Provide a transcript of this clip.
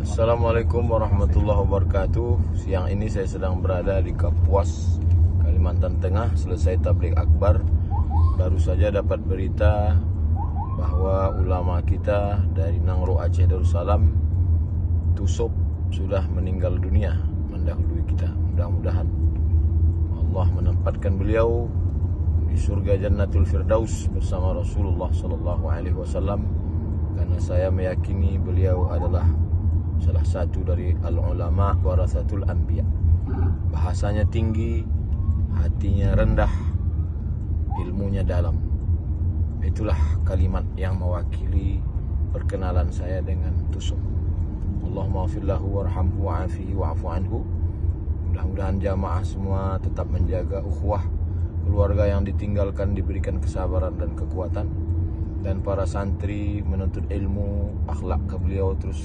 Assalamualaikum warahmatullahi wabarakatuh. Siang ini saya sedang berada di Kapuas, Kalimantan Tengah. Selesai tabligh akbar. Baru saja dapat berita bahwa ulama kita dari Nangro Aceh Darussalam, Tusop, sudah meninggal dunia mendahului kita. Mudah-mudahan Allah menempatkan beliau di surga Jannatul Firdaus bersama Rasulullah SAW, karena saya meyakini beliau adalah salah satu dari al-ulama warasatul anbiya. Bahasanya tinggi, hatinya rendah, ilmunya dalam. Itulah kalimat yang mewakili perkenalan saya dengan Tusuk. Allahumma ghfirlahu warhamhu wa'afihi wa'afu anhu. Mudah-mudahan jamaah semua tetap menjaga ukhuwah, keluarga yang ditinggalkan diberikan kesabaran dan kekuatan, dan para santri menuntut ilmu, akhlak ke beliau terus